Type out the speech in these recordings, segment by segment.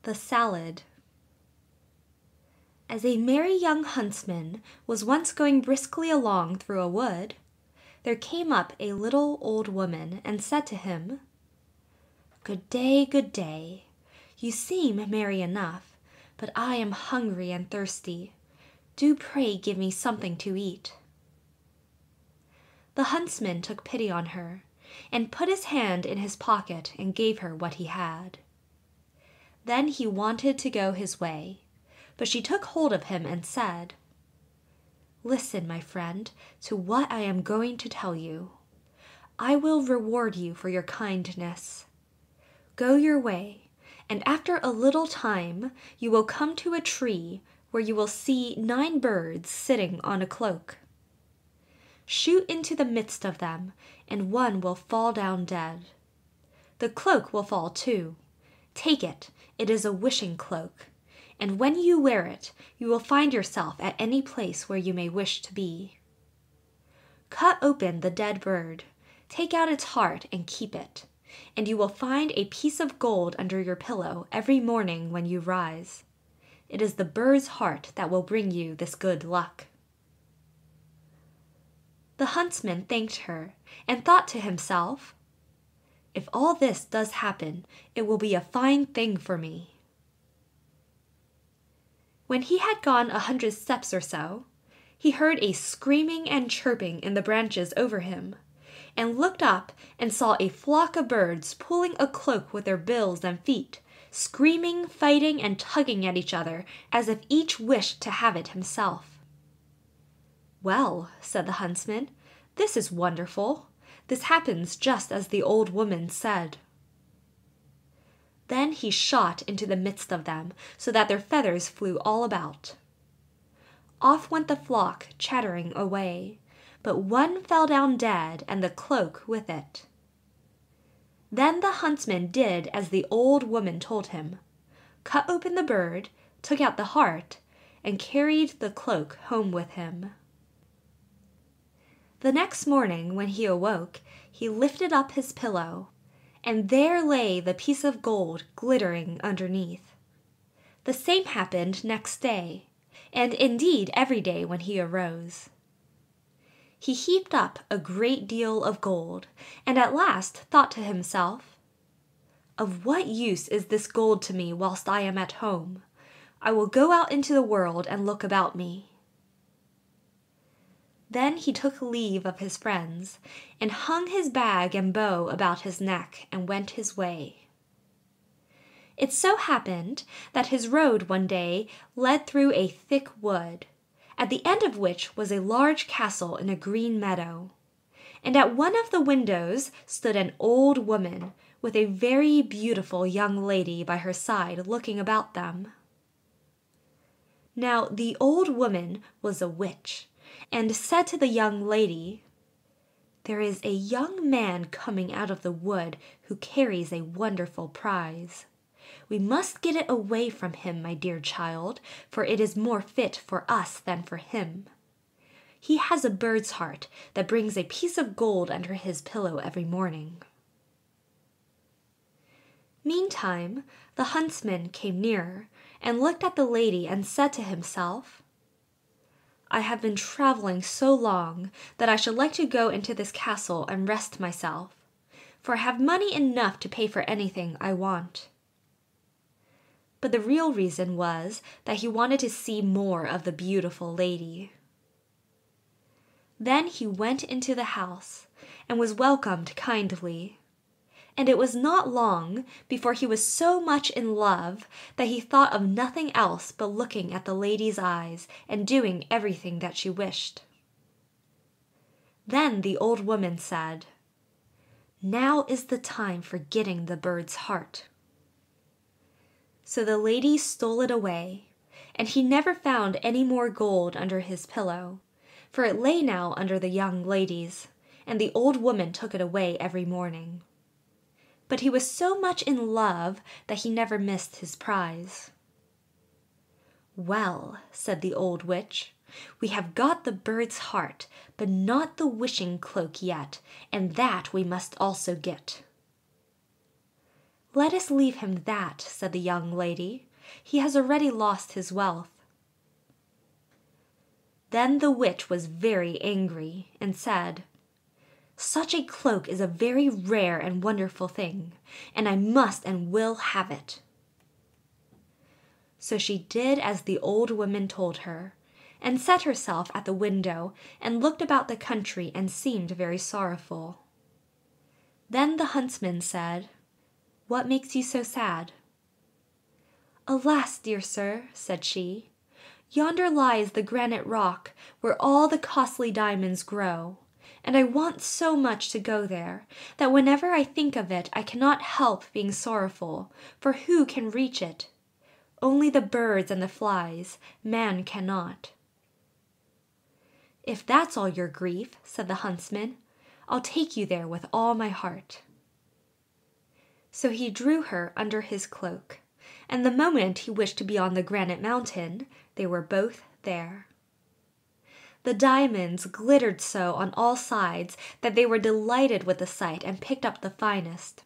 The Salad. As a merry young huntsman was once going briskly along through a wood, there came up a little old woman and said to him, "Good day, good day. You seem merry enough, but I am hungry and thirsty. Do pray give me something to eat." The huntsman took pity on her, and put his hand in his pocket and gave her what he had. Then he wanted to go his way, but she took hold of him and said, "Listen, my friend, to what I am going to tell you. I will reward you for your kindness. Go your way, and after a little time you will come to a tree where you will see 9 birds sitting on a cloak. Shoot into the midst of them, and one will fall down dead. The cloak will fall too. Take it, it is a wishing cloak, and when you wear it, you will find yourself at any place where you may wish to be. Cut open the dead bird, take out its heart and keep it, and you will find a piece of gold under your pillow every morning when you rise. It is the bird's heart that will bring you this good luck." The huntsman thanked her, and thought to himself, "If all this does happen, it will be a fine thing for me." When he had gone 100 steps or so, he heard a screaming and chirping in the branches over him, and looked up and saw a flock of birds pulling a cloak with their bills and feet, screaming, fighting, and tugging at each other as if each wished to have it himself. "Well," said the huntsman, "this is wonderful. This happens just as the old woman said." Then he shot into the midst of them, so that their feathers flew all about. Off went the flock, chattering away, but one fell down dead, and the cloak with it. Then the huntsman did as the old woman told him, cut open the bird, took out the heart, and carried the cloak home with him. The next morning, when he awoke, he lifted up his pillow, and there lay the piece of gold glittering underneath. The same happened next day, and indeed every day when he arose. He heaped up a great deal of gold, and at last thought to himself, "Of what use is this gold to me whilst I am at home? I will go out into the world and look about me." Then he took leave of his friends, and hung his bag and bow about his neck, and went his way. It so happened that his road one day led through a thick wood, at the end of which was a large castle in a green meadow, and at one of the windows stood an old woman with a very beautiful young lady by her side looking about them. Now the old woman was a witch, and said to the young lady, "There is a young man coming out of the wood who carries a wonderful prize. We must get it away from him, my dear child, for it is more fit for us than for him. He has a bird's heart that brings a piece of gold under his pillow every morning." Meantime, the huntsman came nearer, and looked at the lady and said to himself, "I have been traveling so long that I should like to go into this castle and rest myself, for I have money enough to pay for anything I want." But the real reason was that he wanted to see more of the beautiful lady. Then he went into the house, and was welcomed kindly, and it was not long before he was so much in love that he thought of nothing else but looking at the lady's eyes and doing everything that she wished. Then the old woman said, "Now is the time for getting the bird's heart." So the lady stole it away, and he never found any more gold under his pillow, for it lay now under the young lady's, and the old woman took it away every morning. But he was so much in love that he never missed his prize. "Well," said the old witch, "we have got the bird's heart, but not the wishing cloak yet, and that we must also get." "Let us leave him that," said the young lady. "He has already lost his wealth." Then the witch was very angry, and said, "Such a cloak is a very rare and wonderful thing, and I must and will have it." So she did as the old woman told her, and set herself at the window and looked about the country and seemed very sorrowful. Then the huntsman said, "What makes you so sad?" "Alas, dear sir," said she, "yonder lies the granite rock where all the costly diamonds grow, and I want so much to go there, that whenever I think of it I cannot help being sorrowful, for who can reach it? Only the birds and the flies, man cannot." "If that's all your grief," said the huntsman, "I'll take you there with all my heart." So he drew her under his cloak, and the moment he wished to be on the granite mountain, they were both there. The diamonds glittered so on all sides that they were delighted with the sight and picked up the finest.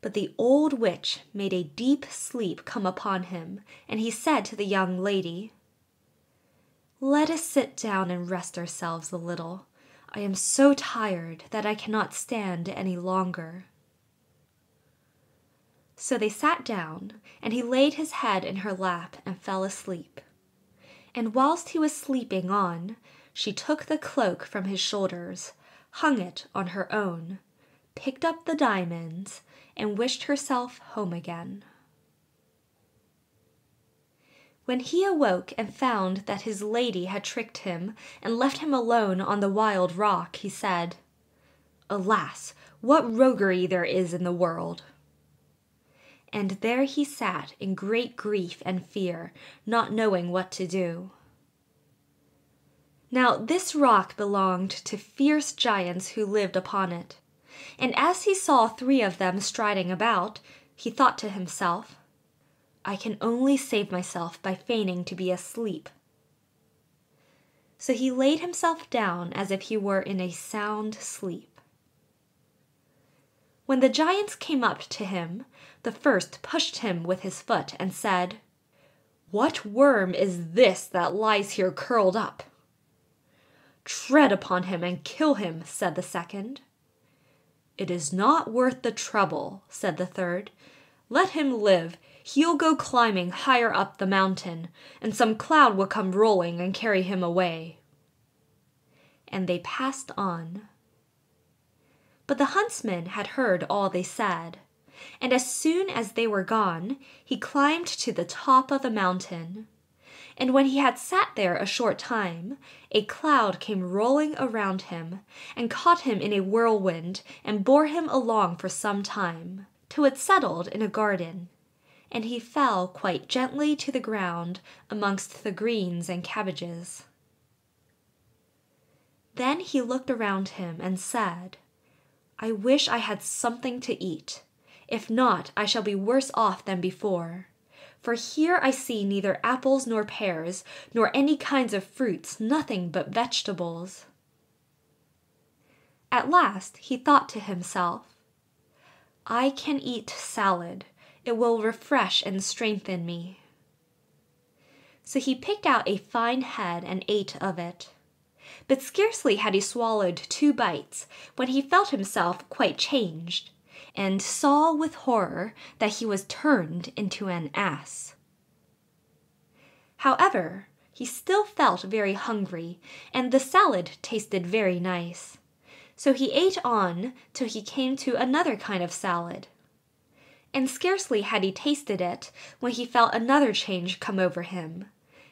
But the old witch made a deep sleep come upon him, and he said to the young lady, "Let us sit down and rest ourselves a little. I am so tired that I cannot stand any longer." So they sat down, and he laid his head in her lap and fell asleep. And whilst he was sleeping on, she took the cloak from his shoulders, hung it on her own, picked up the diamonds, and wished herself home again. When he awoke and found that his lady had tricked him and left him alone on the wild rock, he said, "Alas, what roguery there is in the world!" And there he sat in great grief and fear, not knowing what to do. Now this rock belonged to fierce giants who lived upon it, and as he saw 3 of them striding about, he thought to himself, "I can only save myself by feigning to be asleep." So he laid himself down as if he were in a sound sleep. When the giants came up to him, the first pushed him with his foot and said, "What worm is this that lies here curled up?" "Tread upon him and kill him," said the second. "It is not worth the trouble," said the third. "Let him live. He'll go climbing higher up the mountain, and some cloud will come rolling and carry him away." And they passed on. But the huntsman had heard all they said, and as soon as they were gone, he climbed to the top of the mountain. And when he had sat there a short time, a cloud came rolling around him, and caught him in a whirlwind, and bore him along for some time, till it settled in a garden, and he fell quite gently to the ground amongst the greens and cabbages. Then he looked around him and said, "I wish I had something to eat. If not, I shall be worse off than before. For here I see neither apples nor pears, nor any kinds of fruits, nothing but vegetables." At last he thought to himself, "I can eat salad. It will refresh and strengthen me." So he picked out a fine head and ate of it. But scarcely had he swallowed 2 bites when he felt himself quite changed, and saw with horror that he was turned into an ass. However, he still felt very hungry, and the salad tasted very nice. So he ate on till he came to another kind of salad. And scarcely had he tasted it when he felt another change come over him,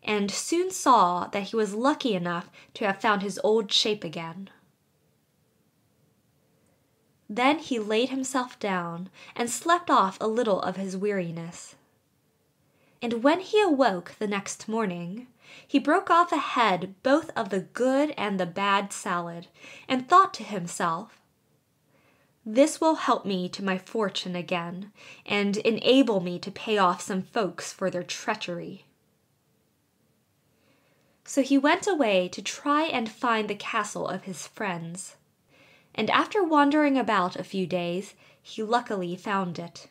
and soon saw that he was lucky enough to have found his old shape again. Then he laid himself down and slept off a little of his weariness. And when he awoke the next morning, he broke off a head both of the good and the bad salad, and thought to himself, "This will help me to my fortune again, and enable me to pay off some folks for their treachery." So he went away to try and find the castle of his friends. And after wandering about a few days, he luckily found it.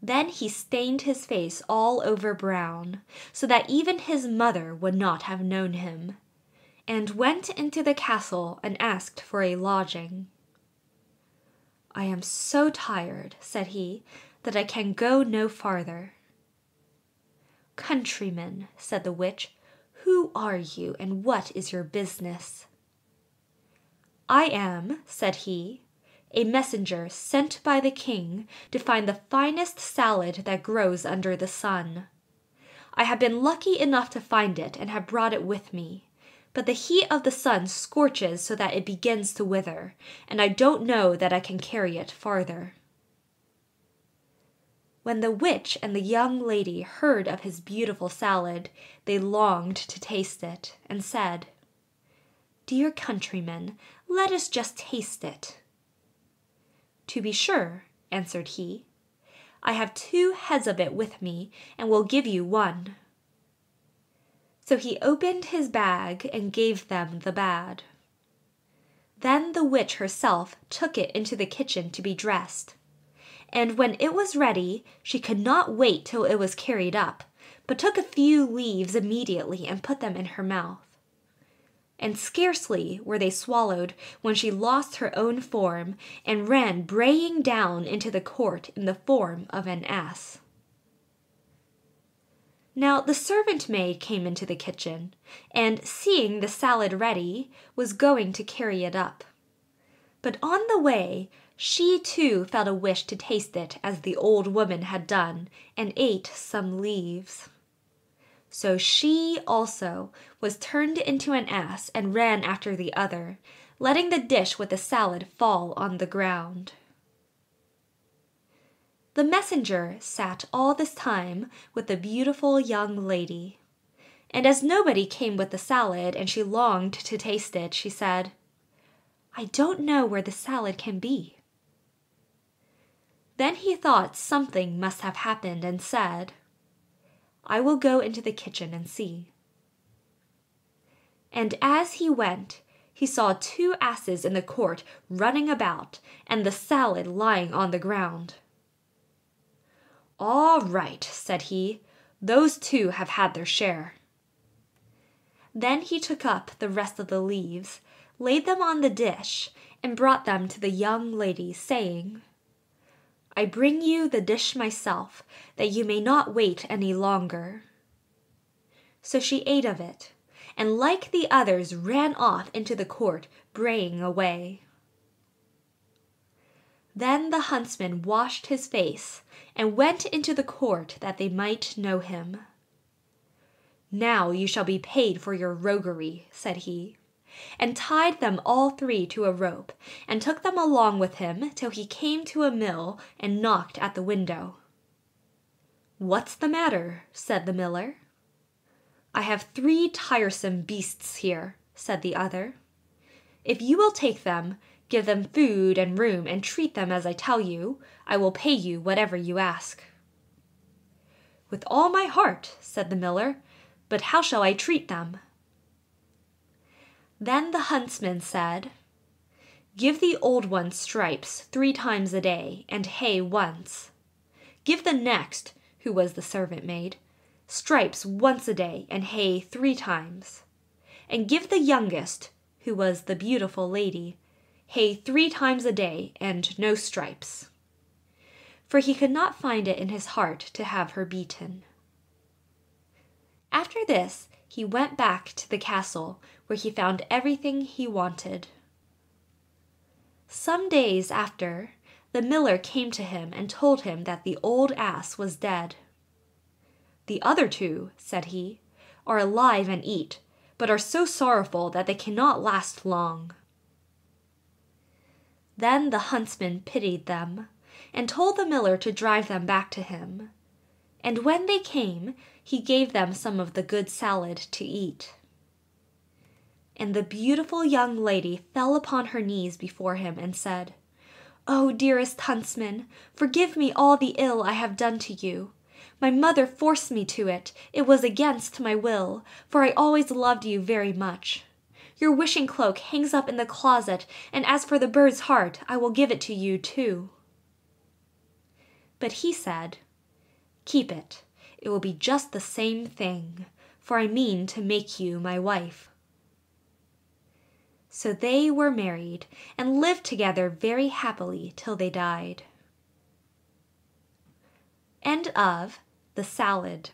Then he stained his face all over brown, so that even his mother would not have known him, and went into the castle and asked for a lodging. "I am so tired," said he, "that I can go no farther." "Countryman," said the witch, "who are you, and what is your business?" "I am," said he, "a messenger sent by the king to find the finest salad that grows under the sun. I have been lucky enough to find it and have brought it with me, but the heat of the sun scorches so that it begins to wither, and I don't know that I can carry it farther." When the witch and the young lady heard of his beautiful salad, they longed to taste it, and said, "Dear countryman, let us just taste it." "To be sure," answered he, "I have 2 heads of it with me, and will give you 1. So he opened his bag and gave them the bad. Then the witch herself took it into the kitchen to be dressed, and when it was ready she could not wait till it was carried up, but took a few leaves immediately and put them in her mouth. And scarcely were they swallowed when she lost her own form and ran braying down into the court in the form of an ass. Now the servant maid came into the kitchen, and seeing the salad ready, was going to carry it up. But on the way she too felt a wish to taste it as the old woman had done, and ate some leaves. So she also was turned into an ass and ran after the other, letting the dish with the salad fall on the ground. The messenger sat all this time with the beautiful young lady, and as nobody came with the salad and she longed to taste it, she said, "I don't know where the salad can be." Then he thought something must have happened and said, "I will go into the kitchen and see." And as he went, he saw 2 asses in the court running about, and the salad lying on the ground. "All right," said he, "those 2 have had their share." Then he took up the rest of the leaves, laid them on the dish, and brought them to the young lady, saying, "I bring you the dish myself, that you may not wait any longer." So she ate of it, and like the others ran off into the court, braying away. Then the huntsman washed his face, and went into the court that they might know him. "Now you shall be paid for your roguery," said he, and tied them all 3 to a rope, and took them along with him till he came to a mill and knocked at the window. "What's the matter?" said the miller. "I have 3 tiresome beasts here," said the other. "If you will take them, give them food and room, and treat them as I tell you, I will pay you whatever you ask." "With all my heart," said the miller, "but how shall I treat them?" Then the huntsman said, "Give the old one stripes 3 times a day, and hay once. Give the next," who was the servant maid, "stripes once a day, and hay 3 times. And give the youngest," who was the beautiful lady, "hay 3 times a day, and no stripes." For he could not find it in his heart to have her beaten. After this, he went back to the castle, where he found everything he wanted. Some days after, the miller came to him and told him that the old ass was dead. "The other 2," said he, "are alive and eat, but are so sorrowful that they cannot last long." Then the huntsman pitied them, and told the miller to drive them back to him. And when they came, he gave them some of the good salad to eat. And the beautiful young lady fell upon her knees before him and said, "Oh, dearest huntsman, forgive me all the ill I have done to you. My mother forced me to it. It was against my will, for I always loved you very much. Your wishing cloak hangs up in the closet, and as for the bird's heart, I will give it to you too." But he said, "Keep it. It will be just the same thing, for I mean to make you my wife." So they were married and lived together very happily till they died. End of The Salad.